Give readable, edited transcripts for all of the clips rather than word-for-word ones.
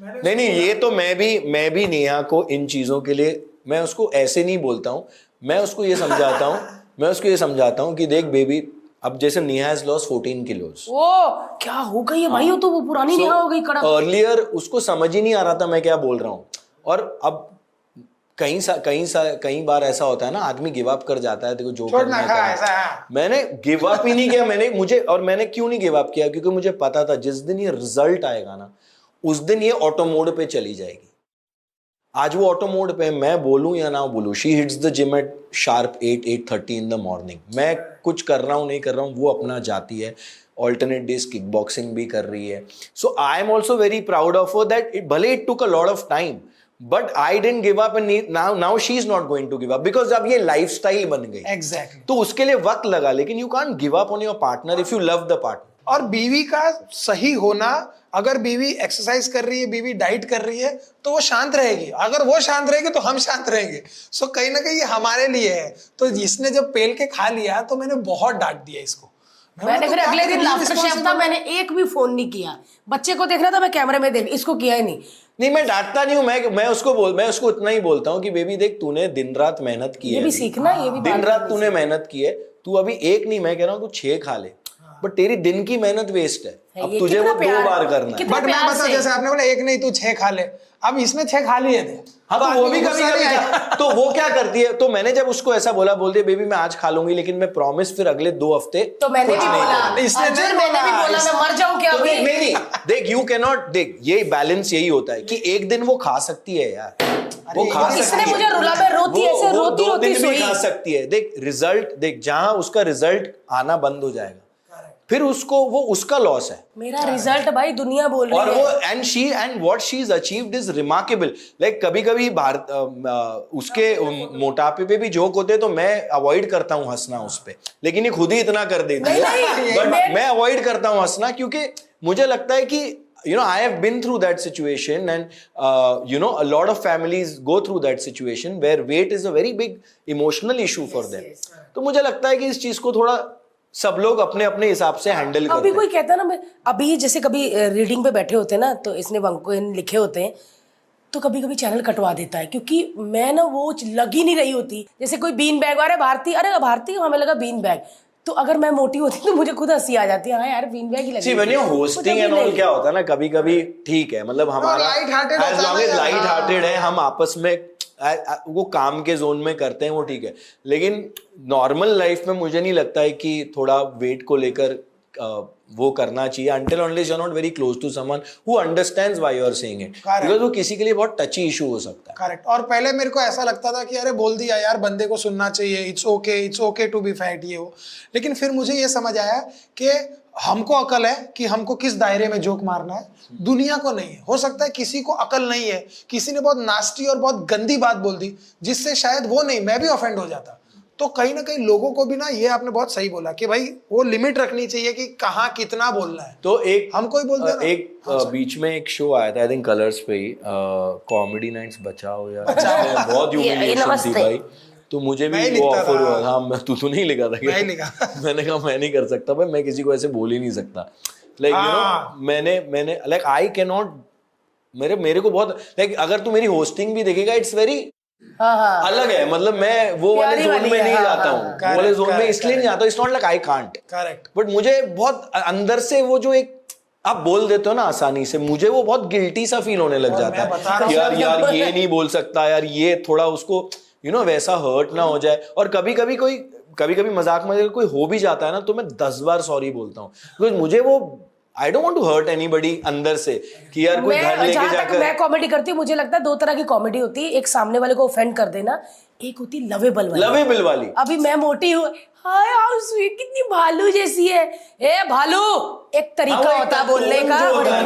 नहीं नहीं, ये तो मैं भी नेहा को इन चीजों के लिए मैं उसको ऐसे नहीं बोलता हूँ, मैं उसको ये समझाता हूँ कि देख बेबी, अब जैसे नेहा हैज लॉस्ट 14 किलोज। वो क्या हो गई है भाई, तो वो पुरानी नेहा हो गई कड़क। अर्लियर उसको समझ ही नहीं आ रहा था मैं क्या बोल रहा हूँ, और अब कई बार ऐसा होता है ना, आदमी गिव अप कर जाता है, देखो जो करना है। मैंने गिव अप ही नहीं किया, मैंने क्यों नहीं गिव अप किया, क्योंकि मुझे पता था जिस दिन ये रिजल्ट आएगा ना, उस दिन ये ऑटो मोड पे चली जाएगी। आज वो ऑटो मोड पे, मैं बोलूं या ना बोलूं, she hits the gym eight sharp 8:30 in the morning. मैं कुछ कर रहा हूं नहीं कर रहा हूं, वो अपना जाती है, ऑल्टरनेट डेज किक बॉक्सिंग भी कर रही है। So I am also very proud of her that भले it took a lot of time, but I didn't give up, and now she is not going to give up, because अब ये lifestyle बन गई। Exactly. तो उसके लिए वक्त लगा, लेकिन you can't give up on your partner if you love the partner. और बीवी का सही होना, अगर बीवी एक्सरसाइज कर रही है, बीवी डाइट कर रही है, तो वो शांत रहेगी। अगर वो शांत रहेगी तो हम शांत रहेंगे। सो कहीं ना कहीं ये हमारे लिए है। तो इसने जब पेल के खा लिया तो मैंने बहुत डांट दिया इसको। मैंने फिर अगले दिन लाफ्टर शेफ था, मैंने एक भी फोन नहीं किया, बच्चे को देख रहा था मैं कैमरे में देख, इसको किया ही नहीं। नहीं, मैं डांटता नहीं हूँ, मैं उसको इतना ही बोलता हूँ कि बेबी देख, तूने दिन रात मेहनत की है, ये भी सीखना, ये भी दिन रात तूने मेहनत की है, तू अभी एक नहीं, मैं कह रहा हूँ तू 6 खा ले, बट तेरी दिन की मेहनत वेस्ट है, अब तुझे वो 2 बार करना है। बट मैं बता, जैसे आपने बोला एक नहीं तू 6 खा ले, अब इसने 6 खा लिए थे। हाँ, तो वो भी कभी तो वो क्या करती है, तो मैंने जब उसको ऐसा बोला, बोलती है बेबी मैं आज खा लूंगी, लेकिन मैं प्रॉमिस फिर अगले 2 हफ्ते तो मैंने भी बोला, इसने मैंने भी बोला मैं मर जाऊं क्या अभी? नहीं, देख यू कैन नॉट, देख ये बैलेंस यही होता है कि एक दिन वो खा सकती है यार, वो खा सकती है, इसने मुझे रुला में रोती ऐसे रोती भी खा सकती है। देख रिजल्ट, देख जहां उसका रिजल्ट आना बंद हो जाएगा, फिर वो उसका लॉस है। मेरा रिजल्ट भाई दुनिया बोल रही है। और वो and what she is achieved is remarkable. Like कभी उसके मोटापे पे भी जोक होते हैं, तो मैं अवॉइड करता हूं हंसना उस पे, लेकिन ये खुद ही इतना कर देती है। बट मैं अवॉइड करता हूं हंसना, क्योंकि मुझे लगता है कि I have been through that situation, and a lot of families go through that situation where weight is a very big emotional issue for them. तो मुझे लगता है कि इस चीज को थोड़ा सब लोग अपने अपने हिसाब से हैंडल करते हैं। अभी कोई कहता है ना, अभी जैसे कभी रीडिंग पे बैठे होते हैं ना, तो इसने लिखे होते हैं, तो कभी कभी चैनल कटवा देता है, क्योंकि मैं ना वो लग ही नहीं रही होती। जैसे कोई बीन बैग, अरे भारती हमें लगा बीन बैग, तो अगर मैं मोटी होती तो मुझे खुद हंसी आ जाती है, हाँ यार बीन बैग ही लगी। When you hosting and all, क्या होता है ना, कभी कभी ठीक है, मतलब हमारा as long as light hearted है, हम आपस में वो काम के जोन में करते हैं, वो ठीक है। लेकिन नॉर्मल लाइफ में मुझे नहीं लगता है कि थोड़ा वेट को लेकर वो करना चाहिए, until unless you're not very close to someone who understands why you are saying it, because वो किसी के लिए बहुत टची इशू हो सकता है। करेक्ट। और पहले मेरे को ऐसा लगता था कि अरे बोल दिया यार, बंदे को सुनना चाहिए, it's okay to be fat, ये वो। लेकिन फिर मुझे ये समझ आया कि हमको अकल है कि हमको किस दायरे में जोक मारना है, दुनिया को नहीं है। हो सकता है किसी को अकल नहीं है, किसी ने बहुत नास्टी और बहुत गंदी बात बोल दी, जिससे शायद वो नहीं, मैं भी ऑफेंड हो जाता। तो कहीं ना कहीं लोगों को भी ना, ये आपने बहुत सही बोला कि भाई वो लिमिट रखनी चाहिए कि कहाँ कितना बोलना है। तो एक हमको ही बोलते हैं एक बीच में एक शो आया था, आई थिंक कलर्स पे ही, कॉमेडी नाइट्स बचाओ यार, बहुत ह्यूमिलिएशन थी भाई। तो मुझे भी वो ऑफर हुआ था, मैं तू नहीं लिखा था क्या? मैंने कहा मैं नहीं कर सकता भाई, मैं किसी को ऐसे बोल ही नहीं सकता। लाइक मैंने लाइक आई कैन नॉट, मेरे को बहुत लाइक, अगर तू मेरी होस्टिंग भी देखेगा, इट्स वेरी अलग है, मतलब मैं वो वाले जोन में नहीं जाता हूँ, वो वाले जोन में इसलिए नहीं जाता हूँ, it's not like I can't, correct, but मुझे बहुत अंदर से वो जो एक आप बोल देते हो ना आसानी से, मुझे वो बहुत गिल्टी सा फील होने लग जाता है, यार ये नहीं बोल सकता यार, ये थोड़ा उसको वैसा हर्ट ना हो जाए। और कभी कभी मजाक में कोई हो भी जाता है ना, तो मैं 10 बार सॉरी बोलता हूँ, बिकॉज मुझे वो I don't want to hurt anybody अंदर से कि यार कोई घर लेके जाकर। मैं कॉमेडी करती हूँ, मुझे लगता है 2 तरह की कॉमेडी होती है, एक सामने वाले को ऑफेंड कर देना, एक होती लवेबल वाली। अभी मैं मोटी हूँ, हाय हाउ स्वीट, कितनी भालू जैसी है, ए भालू, एक तरीका होता है बोलने का।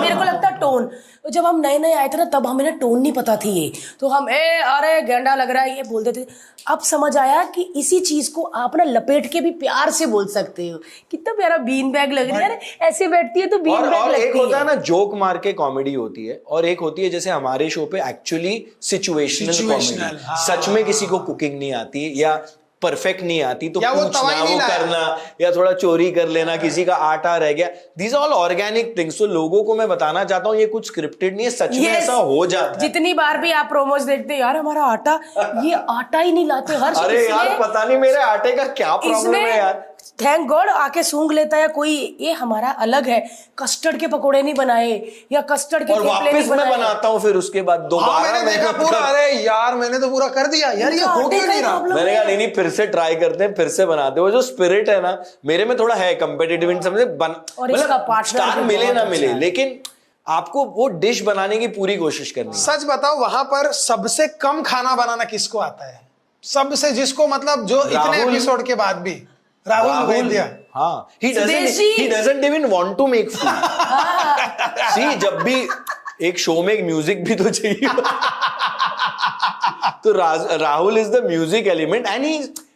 मेरे को लगता है टोन, जब हम नए आए थे ना, तब हमें ना टोन नहीं पता थी ये, तो हम अरे गेंडा लग रहा है ये बोल देते थे। अब समझ आया कि इसी चीज को आप ना लपेट के भी प्यार से बोल सकते हो, कितना प्यारा बीन बैग लग रही है, ऐसे बैठती है तो बीन बैग लगती है। एक होता है ना जोक मार के कॉमेडी होती है, और एक होती है जैसे हमारे शो पे एक्चुअली सिचुएशनल कॉमेडी, सच में किसी को कुकिंग नहीं आती, या परफेक्ट नहीं आती तो या वो पूछना, तवा ही नहीं वो लाया। करना या थोड़ा चोरी कर लेना, किसी का आटा रह गया, दीज ऑल ऑर्गेनिक थिंग्स। तो लोगों को मैं बताना चाहता हूँ ये कुछ स्क्रिप्टेड नहीं है, सच में ऐसा हो जाता है। जितनी बार भी आप प्रोमोज देखते हैं, यार हमारा आटा, ये आटा ही नहीं लाते हर अरे यार पता नहीं मेरे आटे का क्या प्रॉब्लम है यार। थैंक गॉड आके सूंघ लेता है कोई, ये हमारा अलग है, कस्टर्ड के पकोड़े नहीं बनाए या कस्टर्ड के और थेपले वापस नहीं मैं बनाए। बनाता हूँ फिर उसके बाद दोबारा। मैंने देखा पूरा, अरे यार मैंने तो पूरा कर दिया यार, ये हो क्यों नहीं रहा? मैंने कहा नहीं फिर से ट्राई करते हैं, फिर से बनाते हैं। वो जो स्पिरिट है ना मेरे में थोड़ा है कम्पिटिटिव, समझे, मतलब स्टार मिले ना मिले, लेकिन आपको वो डिश बनाने की पूरी कोशिश करनी है। सच बताओ, वहां पर सबसे कम खाना बनाना किसको आता है? सबसे, जिसको मतलब जो इतने एपिसोड के बाद भी राहुल वैद्य। हाँ, he doesn't even want to make food. See, जब भी एक शो में एक म्यूजिक भी तो चाहिए। तो Rahul is the music element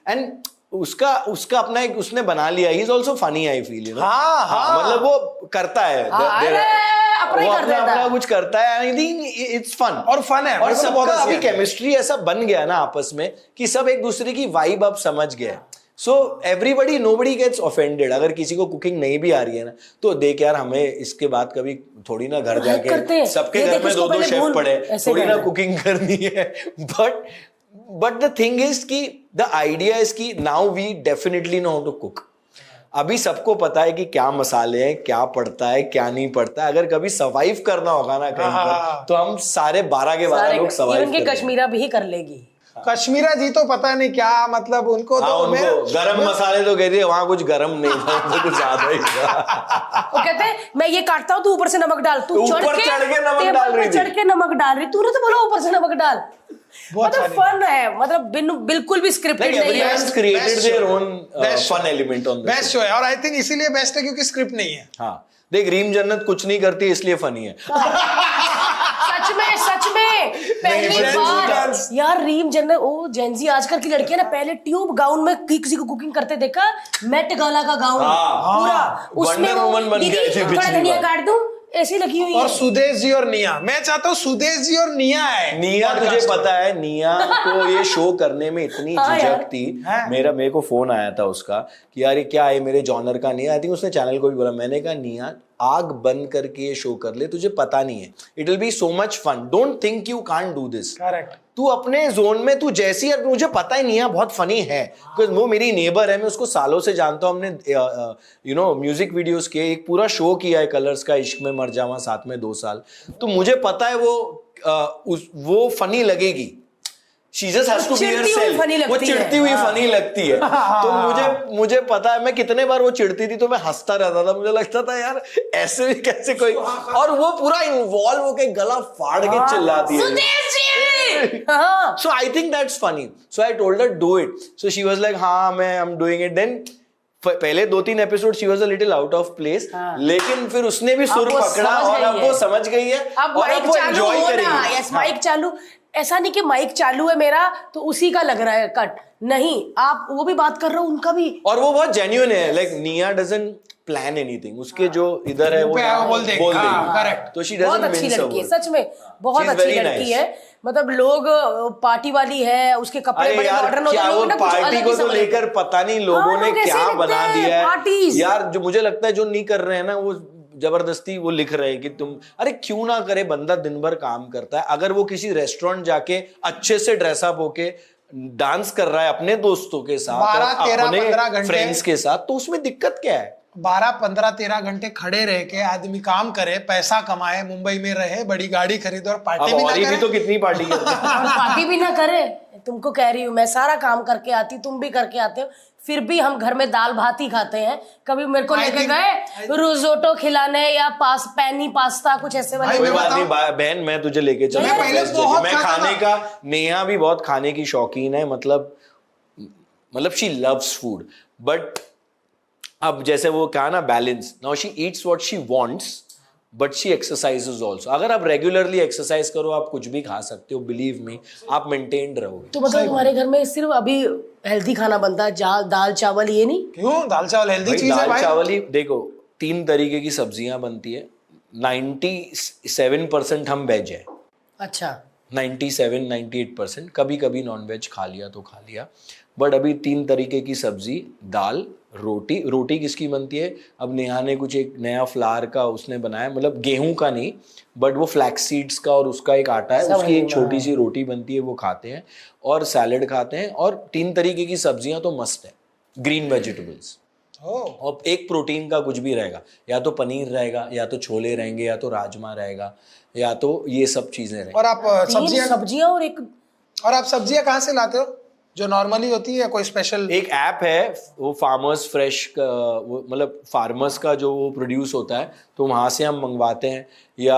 and उसका अपना एक उसने बना लिया। He is also funny, I feel, you know. हाँ, मतलब वो करता है, वो अपना कुछ करता है। आई थिंक इट्स फन और फन है, और सबका अभी केमिस्ट्री ऐसा बन गया ना आपस में कि सब एक दूसरे की वाइब अब समझ गया। So everybody, nobody gets offended. अगर किसी को कुकिंग नहीं भी आ रही है ना तो देख यार, हमें इसके बाद कभी थोड़ी ना घर जाके सबके घर में 2-2 शेफ पड़े, थोड़ी ना कुकिंग करनी है। बट द थिंग इज कि द आइडिया इज कि now we definitely know how to cook. अभी सबको पता है कि क्या मसाले हैं, क्या पड़ता है, क्या नहीं पड़ता है। अगर कभी सर्वाइव करना होगा ना कहीं पर, तो हम सारे 12 के 12 लोग सर्वाइव करेंगे। कश्मीरा भी कर लेगी। कश्मीरा जी तो पता नहीं क्या, मतलब उनको तो उनको गरम मसाले तो कहती है, वहां कुछ गरम नहीं था, तो कुछ ज्यादा ही था। वो कहते हैं मैं ये काटता हूँ, तू ऊपर से नमक डाल, तू चढ़ के नमक डाल रही थी, चढ़ के नमक डाल रही, तूने तो बोला ऊपर से नमक डाल। मतलब फन है, मतलब बिल्कुल भी स्क्रिप्टेड नहीं है। Created their own fun element on the best show है, और आई थिंक इसीलिए बेस्ट है क्योंकि स्क्रिप्ट नहीं है। हाँ, देख रीम जन्नत कुछ नहीं करती इसलिए फनी है। सच में पहली बार यार रीम जन्नत, ओ जेंजी आजकल की लड़कियां ना, पहले ट्यूब गाउन में किसी को कुकिंग करते देखा, मेट गाला का गाउन पूरा, उसमें थोड़ा धनिया काट दूं ऐसी लगी हुई है। और सुदेश जी और निया, मैं चाहता हूँ सुदेश जी और निया है। निया, तुझे पता है निया को ये शो करने में इतनी झिझक थी। मेरे को फोन आया था उसका कि यार ये क्या है, मेरे जॉनर का नहीं है। आई थिंक उसने चैनल को भी बोला। मैंने कहा निया आग बंद करके ये शो कर ले, तुझे पता नहीं है, it will be so much fun, don't think you can't do this. Correct, तू अपने जोन में तू जैसी, मुझे पता ही नहीं है, बहुत फनी है, वो मेरी नेबर है, मैं उसको सालों से जानता हूँ। हमने यू नो म्यूजिक वीडियोस के एक पूरा शो किया है कलर्स का, इश्क में मर जावा, साथ में 2 साल। तो मुझे पता है वो फनी लगेगी। She just has to be herself. वो चिढ़ती हुई फनी लगती है। तो मुझे पता है, मैं कितने बार वो चिढ़ती थी तो मैं हंसता रहता था। मुझे लगता था यार ऐसे भी कैसे कोई, और वो पूरा इन्वॉल्व होके गला फाड़ के चिल्लाती है। So I think that's funny. So I told her do it. So she was like हाँ I'm doing it. Then पहले 2-3 episode she was a little out of place, लेकिन फिर उसने भी सुर पकड़ा और अब वो समझ गई है और अब वो एंजॉय करेगी। यस, माइक चालू, ऐसा नहीं कि माइक चालू है मेरा तो उसी का लग रहा है कट, नहीं, आप वो भी बात कर रहे हो उनका भी, और वो बहुत जेन्युइन है। लाइक निया डजंट प्लान एनीथिंग, उसके जो इधर है वो बोल देगी। करेक्ट, तो शी डजंट बहुत अच्छी लड़की है, सच में बहुत अच्छी लड़की है। मतलब लोग पार्टी वाली है, उसके कपड़े बड़े मॉडर्न होते हैं, लोग ना पार्टी को तो लेकर पता नहीं लोगों ने क्या बना दिया है यार। जो मुझे लगता है जो नहीं कर रहे हैं ना, वो जबरदस्ती वो लिख रहे हैं कि तुम, अरे क्यों ना करे, बंदा दिन भर काम करता है। अगर वो किसी रेस्टोरेंट जाके अच्छे से ड्रेसअप होके डांस कर रहा है अपने दोस्तों के साथ, अपने फ्रेंड्स के साथ, तो उसमें दिक्कत क्या है? 12, 15, 13 घंटे खड़े रह के आदमी काम करे, पैसा कमाए, मुंबई में रहे, बड़ी गाड़ी खरीदे और पार्टी भी ना करे। भी तो कितनी पार्टी करते हैं। पार्टी भी ना करे। तुमको कह रही हूँ मैं, सारा काम करके आती, तुम भी करके आते हो, फिर भी हम घर में दाल भात ही खाते हैं। कभी मेरे को लेके गए रोजोटो खिलाने या पैनी पास्ता कुछ ऐसे वाले। कोई बात नहीं बहन, मैं तुझे लेके चलूंगा। मैं खाने का, नेहा भी बहुत खाने की शौकीन है, मतलब शी लव्स फूड। बट अब जैसे वो कहा ना, balance, now she Yeats what she wants but she exercises also. अगर आप रेगुलरली एक्सरसाइज करो, आप कुछ भी खा सकते हो, बिलीव मी, आप मेंटेन्ड रहोगे। तो मतलब हमारे घर में सिर्फ अभी हेल्दी खाना बनता है, दाल चावल, ये नहीं? क्यों? दाल चावल हेल्दी चीज है भाई। दाल चावल ही देखो, 3 तरीके की सब्जियां बनती है, 97% हम वेज है। अच्छा, 97-98%, कभी कभी नॉनवेज खा लिया तो खा लिया, बट अभी 3 तरीके की सब्जी, दाल, रोटी। रोटी किसकी बनती है? अब नेहा ने कुछ एक नया फ्लावर का उसने बनाया, मतलब गेहूं का नहीं बट वो फ्लैक्स सीड्स का, और उसका एक आटा है, उसकी एक छोटी सी रोटी बनती है, वो खाते हैं, और सैलेड खाते हैं, और 3 तरीके की सब्जियां तो मस्त है, ग्रीन वेजिटेबल्स। और एक प्रोटीन का कुछ भी रहेगा, या तो पनीर रहेगा, या तो छोले रहेंगे, या तो राजमा रहेगा, या तो ये सब चीजें रहेंगी। और आप सब्जियां और आप सब्जियां कहाँ से लाते हो? जो नॉर्मली होती है या कोई स्पेशल? एक ऐप है, वो फार्मर्स फ्रेश का, वो मतलब फार्मर्स का जो वो प्रोड्यूस होता है, तो वहाँ से हम मंगवाते हैं, या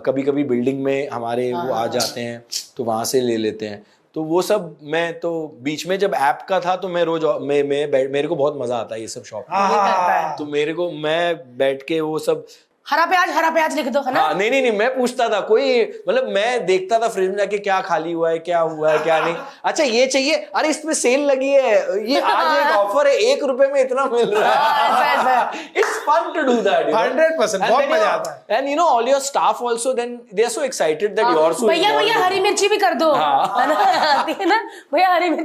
कभी कभी बिल्डिंग में हमारे वो आ जाते हैं तो वहाँ से ले लेते हैं। तो वो सब मैं तो बीच में जब ऐप का था तो मैं रोज मेरे को बहुत मजा आता है ये सब शॉपिंग, तो मैं बैठ के वो सब हरा प्याज लिख दो, है ना? नहीं, मैं पूछता था, कोई मतलब मैं देखता था फ्रिज में जाके क्या खाली हुआ है, क्या हुआ है, क्या नहीं, अच्छा ये चाहिए, अरे इसमें सेल लगी है, ये आज एक ऑफर है, 1 रुपए में इतना मिल रहा है। It's fun to do that, 100%, बहुत मजा आता है। And you know, all your staff also, then they are so excited that yours. भैया हरी मिर्ची भी कर दो, है ना? भैया हरी